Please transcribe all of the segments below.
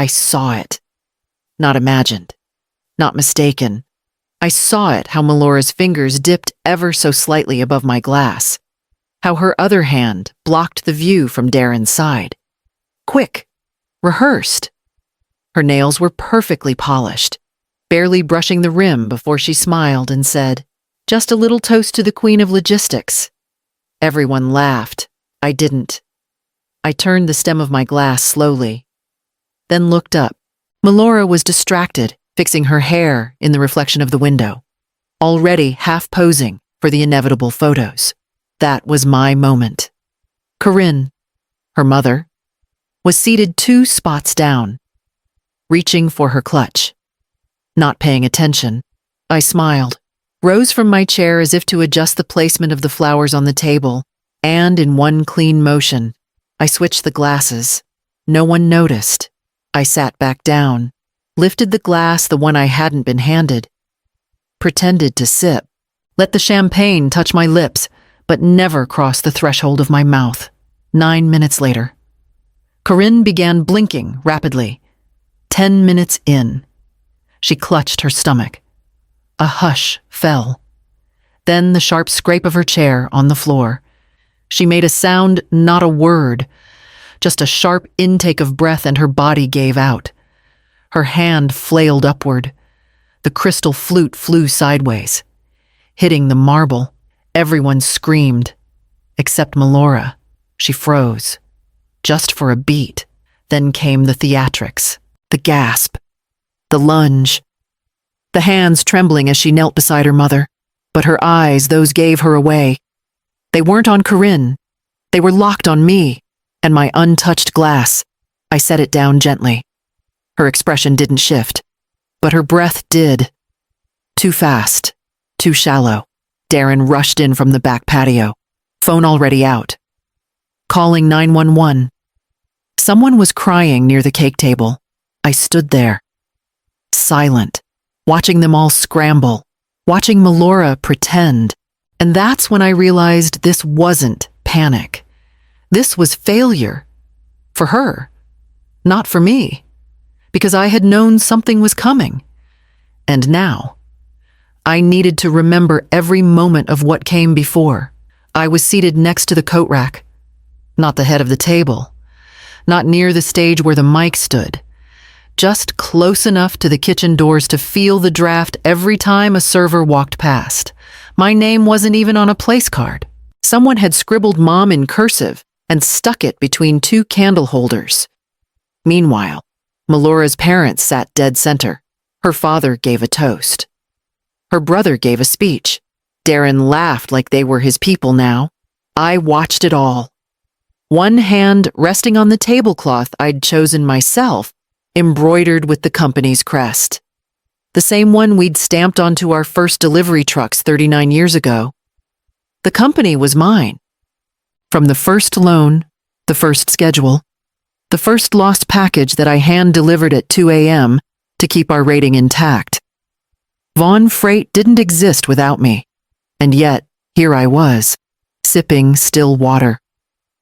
I saw it. Not imagined. Not mistaken. I saw it, how Melora's fingers dipped ever so slightly above my glass. How her other hand blocked the view from Darren's side. Quick. Rehearsed. Her nails were perfectly polished, barely brushing the rim before she smiled and said, "Just a little toast to the Queen of Logistics." Everyone laughed. I didn't. I turned the stem of my glass slowly, then looked up. Melora was distracted, fixing her hair in the reflection of the window, already half posing for the inevitable photos. That was my moment. Corinne, her mother, was seated 2 spots down, reaching for her clutch. Not paying attention, I smiled, rose from my chair as if to adjust the placement of the flowers on the table, and in one clean motion, I switched the glasses. No one noticed. I sat back down, lifted the glass, the one I hadn't been handed, pretended to sip, let the champagne touch my lips, but never cross the threshold of my mouth. 9 minutes later, Corinne began blinking rapidly. 10 minutes in, she clutched her stomach. A hush fell. Then the sharp scrape of her chair on the floor. She made a sound, not a word, just a sharp intake of breath, and her body gave out. Her hand flailed upward. The crystal flute flew sideways, hitting the marble. Everyone screamed, except Melora. She froze, just for a beat. Then came the theatrics, the gasp, the lunge, the hands trembling as she knelt beside her mother. But her eyes, those gave her away. They weren't on Corinne. They were locked on me and my untouched glass. I set it down gently. Her expression didn't shift, but her breath did. Too fast, too shallow. Darren rushed in from the back patio, phone already out, calling 911. Someone was crying near the cake table. I stood there, silent, watching them all scramble, watching Melora pretend. And that's when I realized this wasn't panic. This was failure. For her, not for me, because I had known something was coming. And now, I needed to remember every moment of what came before. I was seated next to the coat rack, not the head of the table, not near the stage where the mic stood, just close enough to the kitchen doors to feel the draft every time a server walked past. My name wasn't even on a place card. Someone had scribbled Mom in cursive and stuck it between 2 candle holders. Meanwhile, Melora's parents sat dead center. Her father gave a toast. Her brother gave a speech. Darren laughed like they were his people now. I watched it all. One hand resting on the tablecloth I'd chosen myself, embroidered with the company's crest. The same one we'd stamped onto our first delivery trucks 39 years ago. The company was mine. From the first loan, the first schedule, the first lost package that I hand-delivered at 2 a.m. to keep our rating intact. Vaughn Freight didn't exist without me, and yet here I was, sipping still water,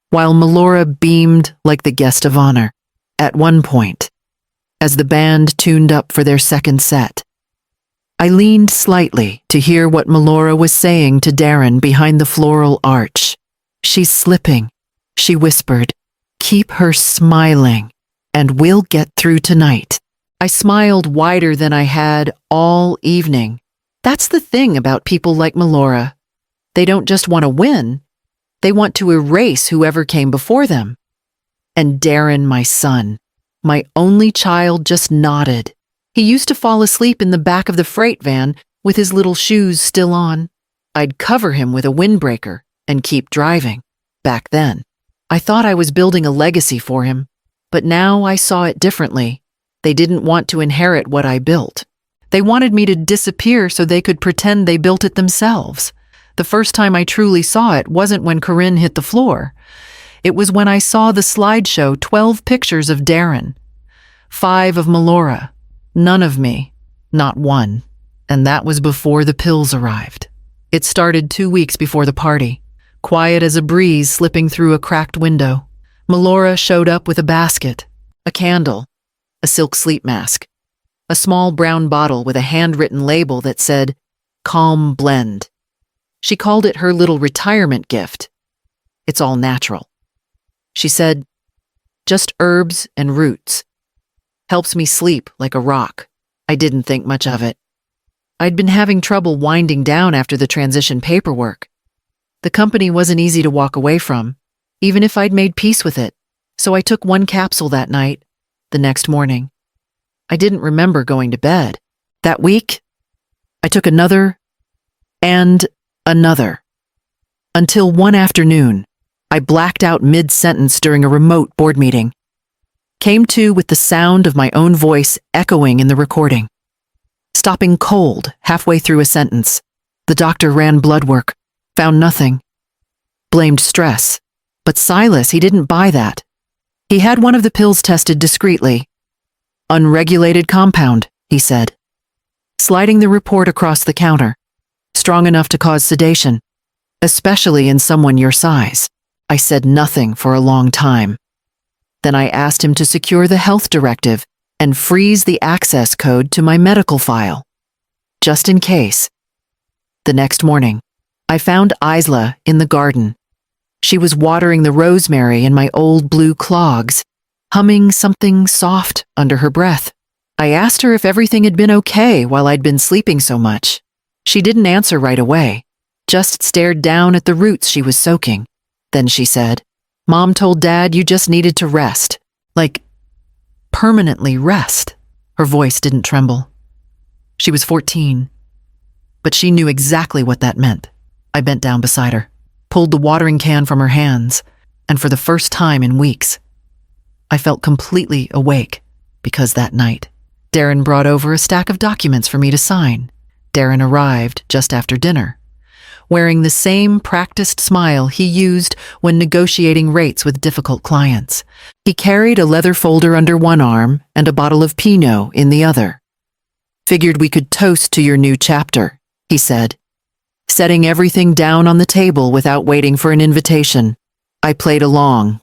while Melora beamed like the guest of honor. At one point, as the band tuned up for their second set, I leaned slightly to hear what Melora was saying to Darren behind the floral arch. "She's slipping," she whispered. "Keep her smiling, and we'll get through tonight." I smiled wider than I had all evening. That's the thing about people like Melora. They don't just want to win, they want to erase whoever came before them. And Darren, my son, my only child, just nodded. He used to fall asleep in the back of the freight van with his little shoes still on. I'd cover him with a windbreaker and keep driving. Back then, I thought I was building a legacy for him, but now I saw it differently. They didn't want to inherit what I built. They wanted me to disappear so they could pretend they built it themselves. The first time I truly saw it wasn't when Corinne hit the floor. It was when I saw the slideshow, 12 pictures of Darren, 5 of Melora, none of me, not one. And that was before the pills arrived. It started 2 weeks before the party, quiet as a breeze slipping through a cracked window. Melora showed up with a basket, a candle, a silk sleep mask, a small brown bottle with a handwritten label that said, Calm Blend. She called it her little retirement gift. It's all natural. She said, just herbs and roots. Helps me sleep like a rock. I didn't think much of it. I'd been having trouble winding down after the transition paperwork. The company wasn't easy to walk away from, even if I'd made peace with it, so I took one capsule that night. The next morning, I didn't remember going to bed. That week, I took another and another. Until one afternoon, I blacked out mid-sentence during a remote board meeting. Came to with the sound of my own voice echoing in the recording. Stopping cold halfway through a sentence. The doctor ran blood work, found nothing. Blamed stress. But Silas, he didn't buy that. He had one of the pills tested discreetly. Unregulated compound, he said. Sliding the report across the counter. Strong enough to cause sedation, especially in someone your size. I said nothing for a long time. Then I asked him to secure the health directive and freeze the access code to my medical file, just in case. The next morning, I found Isla in the garden. She was watering the rosemary in my old blue clogs, humming something soft under her breath. I asked her if everything had been okay while I'd been sleeping so much. She didn't answer right away, just stared down at the roots she was soaking. Then she said, Mom told Dad you just needed to rest. Like, permanently rest. Her voice didn't tremble. She was 14, but she knew exactly what that meant. I bent down beside her, pulled the watering can from her hands, and for the first time in weeks, I felt completely awake because that night, Darren brought over a stack of documents for me to sign. Darren arrived just after dinner, wearing the same practiced smile he used when negotiating rates with difficult clients. He carried a leather folder under one arm and a bottle of Pinot in the other. Figured we could toast to your new chapter, he said, setting everything down on the table without waiting for an invitation. I played along.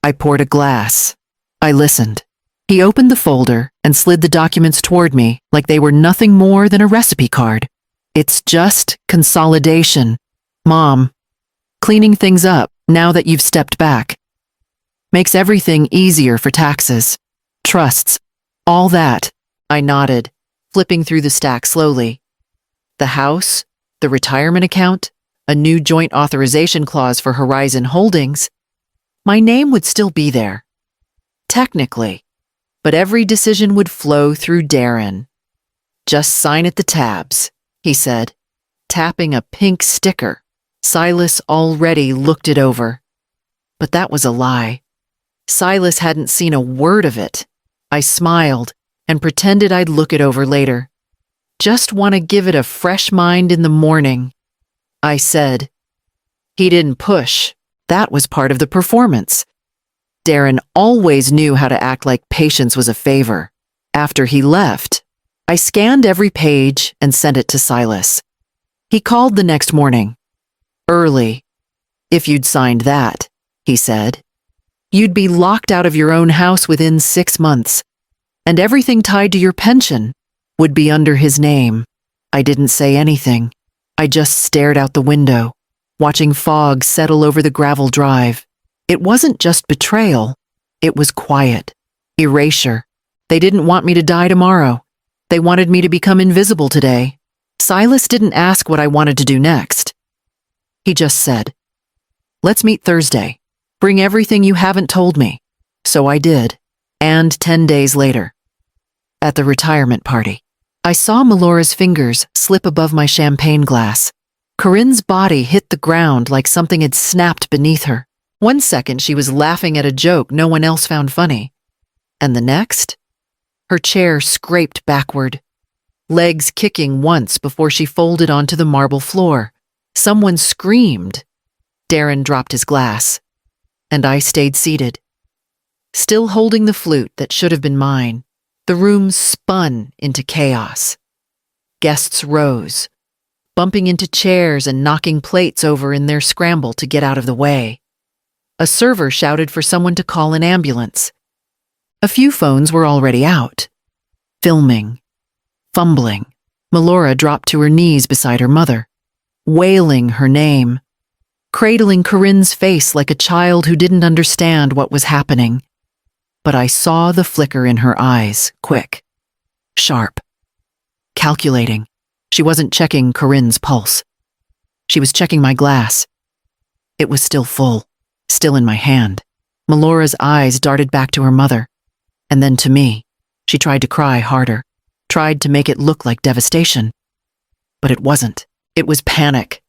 I poured a glass. I listened. He opened the folder and slid the documents toward me like they were nothing more than a recipe card. It's just consolidation, Mom. Cleaning things up now that you've stepped back. Makes everything easier for taxes, trusts, all that. I nodded, flipping through the stack slowly. The house, the retirement account, a new joint authorization clause for Horizon Holdings. My name would still be there. Technically, but every decision would flow through Darren. Just sign at the tabs, he said, tapping a pink sticker. Silas already looked it over. But that was a lie. Silas hadn't seen a word of it. I smiled and pretended I'd look it over later. Just want to give it a fresh mind in the morning, I said. He didn't push. That was part of the performance. Darren always knew how to act like patience was a favor. After he left, I scanned every page and sent it to Silas. He called the next morning. Early. If you'd signed that, he said, you'd be locked out of your own house within 6 months, and everything tied to your pension would be under his name. I didn't say anything. I just stared out the window, watching fog settle over the gravel drive. It wasn't just betrayal. It was quiet. Erasure. They didn't want me to die tomorrow. They wanted me to become invisible today. Silas didn't ask what I wanted to do next. He just said, let's meet Thursday. Bring everything you haven't told me. So I did. And 10 days later, at the retirement party, I saw Melora's fingers slip above my champagne glass. Corinne's body hit the ground like something had snapped beneath her. 1 second, she was laughing at a joke no one else found funny. And the next, her chair scraped backward, legs kicking once before she folded onto the marble floor. Someone screamed. Darren dropped his glass, and I stayed seated, still holding the flute that should have been mine. The room spun into chaos. Guests rose, bumping into chairs and knocking plates over in their scramble to get out of the way. A server shouted for someone to call an ambulance. A few phones were already out. Filming. Fumbling. Melora dropped to her knees beside her mother, wailing her name, cradling Corinne's face like a child who didn't understand what was happening. But I saw the flicker in her eyes, quick, sharp, calculating. She wasn't checking Corinne's pulse. She was checking my glass. It was still full, still in my hand. Melora's eyes darted back to her mother, and then to me. She tried to cry harder, tried to make it look like devastation. But it wasn't. It was panic.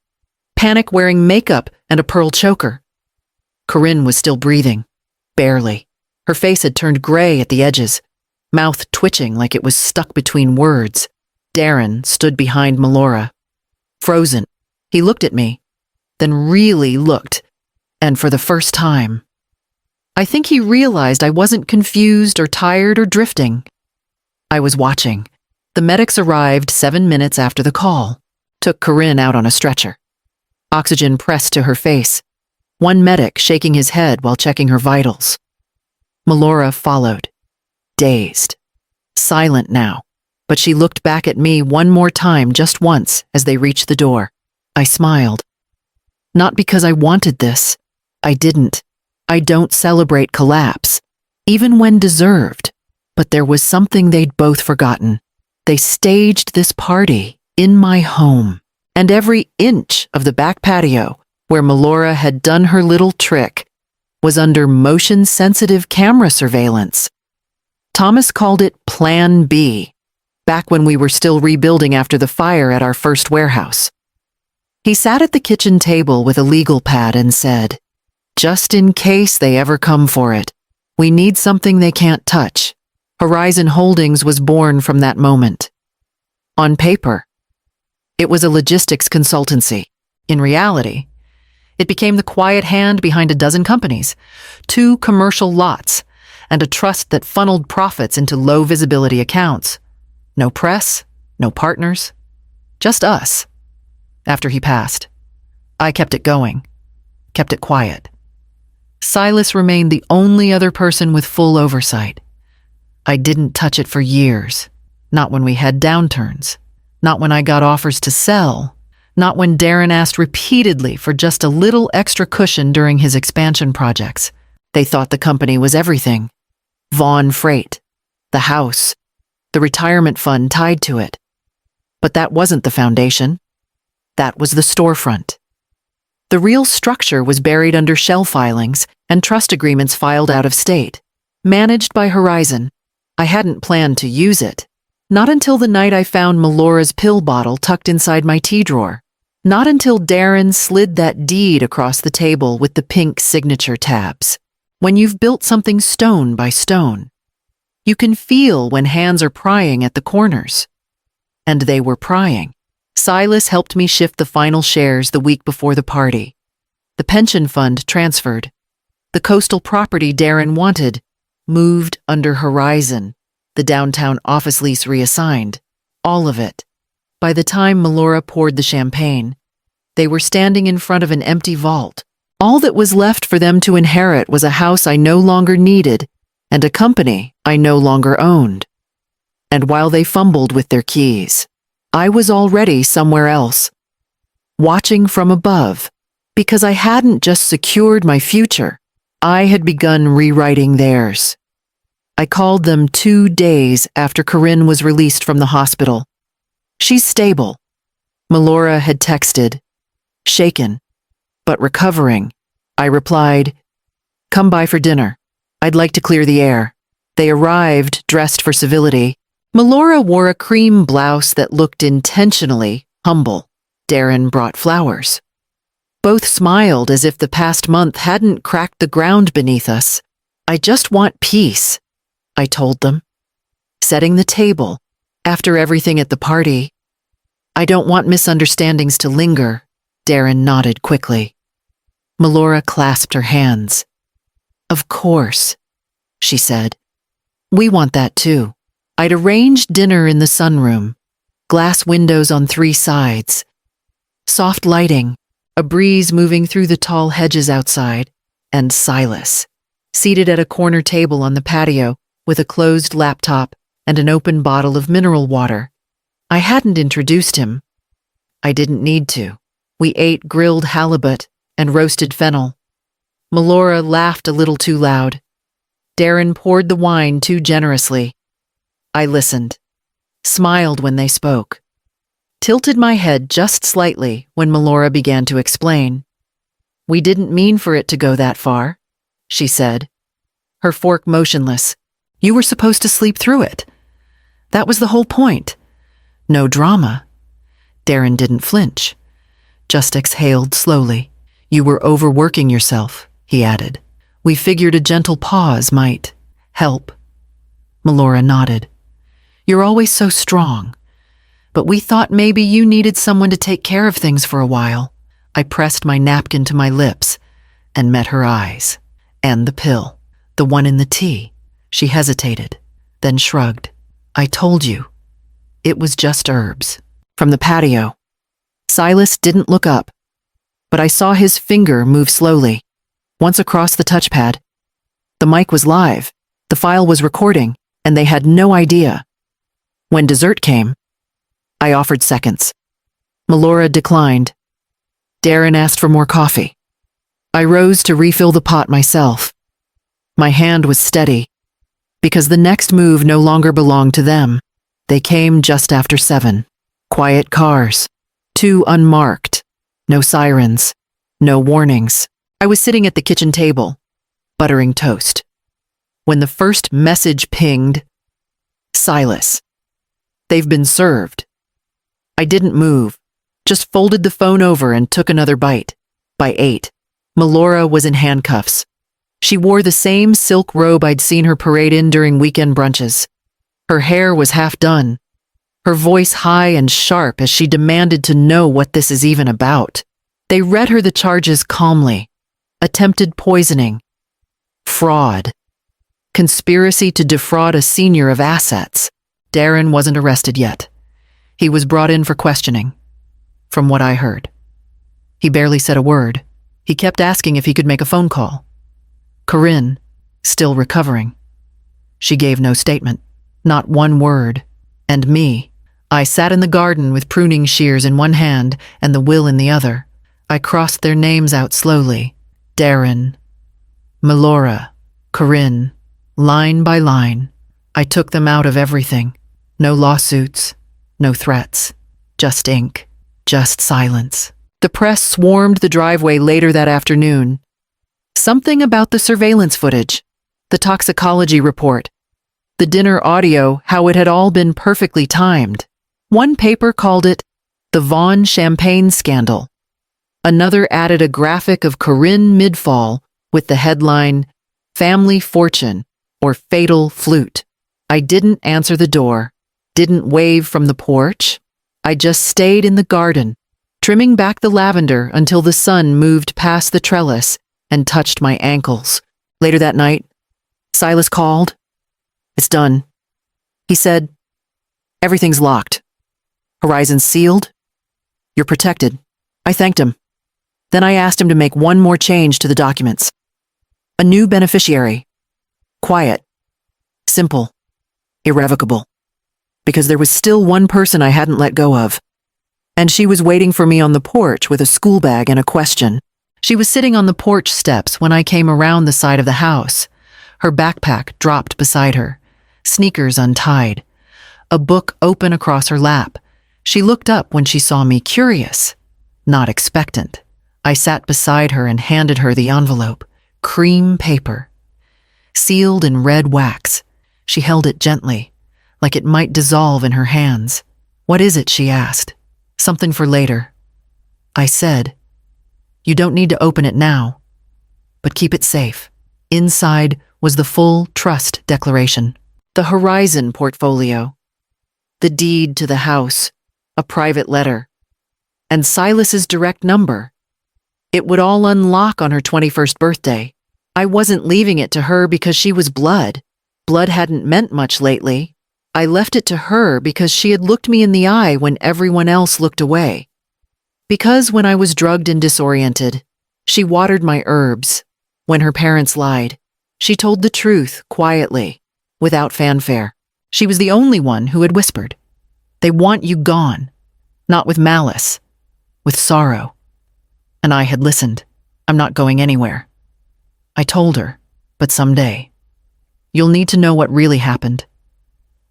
Panic wearing makeup and a pearl choker. Corinne was still breathing, barely. Her face had turned gray at the edges, mouth twitching like it was stuck between words. Darren stood behind Melora, frozen. He looked at me, then really looked, and for the first time, I think he realized I wasn't confused or tired or drifting. I was watching. The medics arrived 7 minutes after the call, took Corinne out on a stretcher. Oxygen pressed to her face, one medic shaking his head while checking her vitals. Melora followed, dazed, silent now, but she looked back at me one more time just once as they reached the door. I smiled. Not because I wanted this. I didn't. I don't celebrate collapse, even when deserved. But there was something they'd both forgotten. They staged this party in my home, and every inch of the back patio where Melora had done her little trick was under motion-sensitive camera surveillance. Thomas called it Plan B, back when we were still rebuilding after the fire at our first warehouse. He sat at the kitchen table with a legal pad and said, "Just in case they ever come for it, we need something they can't touch." Horizon Holdings was born from that moment. On paper, it was a logistics consultancy. In reality, it became the quiet hand behind a dozen companies, 2 commercial lots, and a trust that funneled profits into low-visibility accounts. No press, no partners, just us. After he passed, I kept it going, kept it quiet. Silas remained the only other person with full oversight. I didn't touch it for years, not when we had downturns, not when I got offers to sell, not when Darren asked repeatedly for just a little extra cushion during his expansion projects. They thought the company was everything. Vaughn Freight, the house, the retirement fund tied to it. But that wasn't the foundation. That was the storefront. The real structure was buried under shell filings and trust agreements filed out of state, managed by Horizon. I hadn't planned to use it. Not until the night I found Melora's pill bottle tucked inside my tea drawer. Not until Darren slid that deed across the table with the pink signature tabs. When you've built something stone by stone, you can feel when hands are prying at the corners. And they were prying. Silas helped me shift the final shares the week before the party. The pension fund transferred. The coastal property Darren wanted moved under Horizon. The downtown office lease reassigned. All of it. By the time Melora poured the champagne, they were standing in front of an empty vault. All that was left for them to inherit was a house I no longer needed and a company I no longer owned. And while they fumbled with their keys, I was already somewhere else, watching from above, because I hadn't just secured my future, I had begun rewriting theirs. I called them 2 days after Corinne was released from the hospital. "She's stable," Melora had texted. Shaken, but recovering. I replied, "Come by for dinner. I'd like to clear the air." They arrived, dressed for civility. Melora wore a cream blouse that looked intentionally humble. Darren brought flowers. Both smiled as if the past month hadn't cracked the ground beneath us. "I just want peace," I told them. Setting the table, after everything at the party. "I don't want misunderstandings to linger." Darren nodded quickly. Melora clasped her hands. "Of course," she said. "We want that too." I'd arranged dinner in the sunroom, glass windows on 3 sides, soft lighting, a breeze moving through the tall hedges outside, and Silas, seated at a corner table on the patio with a closed laptop and an open bottle of mineral water. I hadn't introduced him. I didn't need to. We ate grilled halibut and roasted fennel. Melora laughed a little too loud. Darren poured the wine too generously. I listened, smiled when they spoke, tilted my head just slightly when Melora began to explain. "We didn't mean for it to go that far," she said, her fork motionless. "You were supposed to sleep through it. That was the whole point. No drama." Darren didn't flinch, just exhaled slowly. "You were overworking yourself," he added. "We figured a gentle pause might help." Melora nodded. "You're always so strong, but we thought maybe you needed someone to take care of things for a while." I pressed my napkin to my lips and met her eyes. "And the pill, the one in the tea." She hesitated, then shrugged. "I told you. It was just herbs." From the patio, Silas didn't look up, but I saw his finger move slowly, once across the touchpad. The mic was live, the file was recording, and they had no idea. When dessert came, I offered seconds. Melora declined. Darren asked for more coffee. I rose to refill the pot myself. My hand was steady, because the next move no longer belonged to them. They came just after 7. Quiet cars, 2 unmarked, no sirens, no warnings. I was sitting at the kitchen table, buttering toast, when the first message pinged. "Silas, they've been served." I didn't move, just folded the phone over and took another bite. By 8, Melora was in handcuffs. She wore the same silk robe I'd seen her parade in during weekend brunches. Her hair was half done, her voice high and sharp as she demanded to know what this is even about. They read her the charges calmly. Attempted poisoning, fraud, conspiracy to defraud a senior of assets. Darren wasn't arrested yet. He was brought in for questioning, from what I heard. He barely said a word. He kept asking if he could make a phone call. Corinne, still recovering. She gave no statement, not one word. And me, I sat in the garden with pruning shears in one hand and the will in the other. I crossed their names out slowly. Darren, Melora, Corinne, line by line. I took them out of everything. No lawsuits, no threats, just ink, just silence. The press swarmed the driveway later that afternoon. Something about the surveillance footage, the toxicology report, the dinner audio, how it had all been perfectly timed. One paper called it the Vaughn Champagne Scandal. Another added a graphic of Corinne mid-fall with the headline, "Family Fortune" or "Fatal Flute." I didn't answer the door, didn't wave from the porch. I just stayed in the garden, trimming back the lavender until the sun moved past the trellis and touched my ankles. Later that night, Silas called. "It's done," he said. "Everything's locked. Horizon's sealed. You're protected." I thanked him. Then I asked him to make one more change to the documents. A new beneficiary. Quiet. Simple. Irrevocable. Because there was still one person I hadn't let go of. And she was waiting for me on the porch with a school bag and a question. She was sitting on the porch steps when I came around the side of the house. Her backpack dropped beside her, sneakers untied, a book open across her lap. She looked up when she saw me, curious, not expectant. I sat beside her and handed her the envelope, cream paper, sealed in red wax. She held it gently, like it might dissolve in her hands. "What is it?" she asked. "Something for later." I said, "You don't need to open it now, but keep it safe." Inside was the full trust declaration, the Horizon portfolio, the deed to the house, a private letter, and Silas's direct number. It would all unlock on her 21st birthday. I wasn't leaving it to her because she was blood. Blood hadn't meant much lately. I left it to her because she had looked me in the eye when everyone else looked away. Because when I was drugged and disoriented, she watered my herbs. When her parents lied, she told the truth quietly. without fanfare. She was the only one who had whispered, "They want you gone, not with malice, with sorrow." And I had listened. "I'm not going anywhere." I told her, "But someday. You'll need to know what really happened.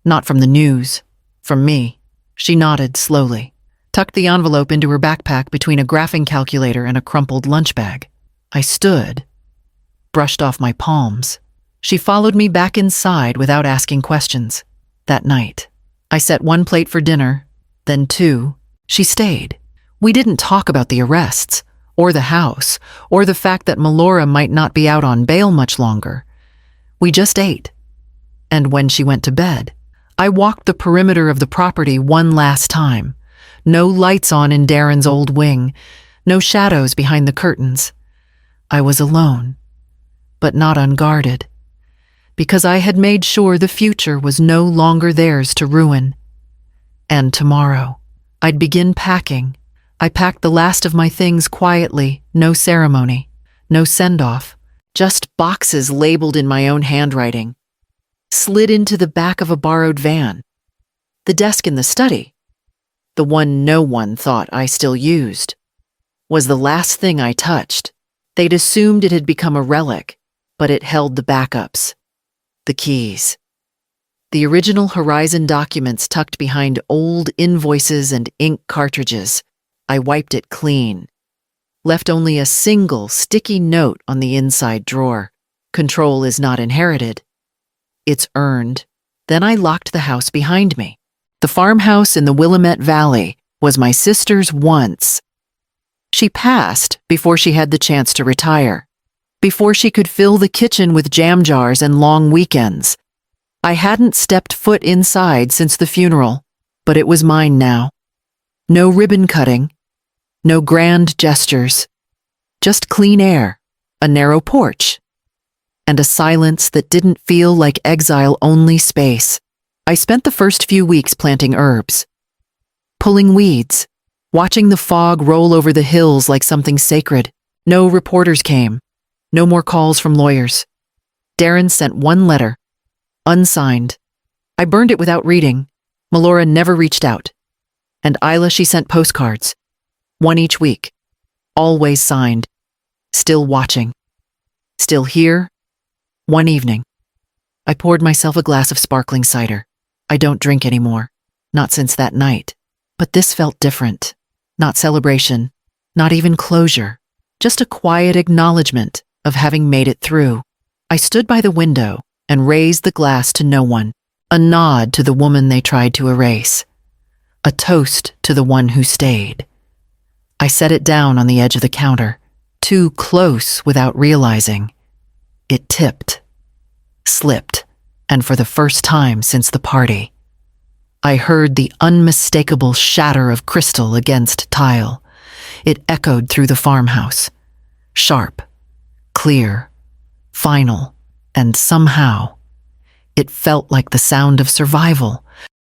Not from the news, from me." She nodded slowly, tucked the envelope into her backpack between a graphing calculator and a crumpled lunch bag. I stood, brushed off my palms. She followed me back inside without asking questions. That night, I set one plate for dinner, then two. She stayed. We didn't talk about the arrests, or the house, or the fact that Melora might not be out on bail much longer. We just ate. And when she went to bed, I walked the perimeter of the property one last time. No lights on in Darren's old wing, no shadows behind the curtains. I was alone, but not unguarded, because I had made sure the future was no longer theirs to ruin. And tomorrow, I'd begin packing. I packed the last of my things quietly, no ceremony, no send-off, just boxes labeled in my own handwriting. Slid into the back of a borrowed van. The desk in the study, the one no one thought I still used, was the last thing I touched. They'd assumed it had become a relic, but it held the backups, the keys. The original Horizon documents tucked behind old invoices and ink cartridges. I wiped it clean. Left only a single sticky note on the inside drawer. Control is not inherited. It's earned. Then I locked the house behind me. The farmhouse in the Willamette Valley was my sister's once. She passed before she had the chance to retire, before she could fill the kitchen with jam jars and long weekends. I hadn't stepped foot inside since the funeral, but it was mine now. No ribbon cutting, no grand gestures, just clean air, a narrow porch, and a silence that didn't feel like exile-only space. I spent the first few weeks planting herbs, pulling weeds, watching the fog roll over the hills like something sacred. No reporters came, no more calls from lawyers. Darren sent one letter, unsigned. I burned it without reading. Melora never reached out. And Isla, she sent postcards, one each week, always signed, still watching, still here. One evening, I poured myself a glass of sparkling cider. I don't drink anymore, not since that night. But this felt different. Not celebration, not even closure, just a quiet acknowledgement of having made it through. I stood by the window and raised the glass to no one, a nod to the woman they tried to erase, a toast to the one who stayed. I set it down on the edge of the counter, too close without realizing. It tipped, slipped, and for the first time since the party, I heard the unmistakable shatter of crystal against tile. It echoed through the farmhouse, sharp, clear, final, and somehow, it felt like the sound of survival.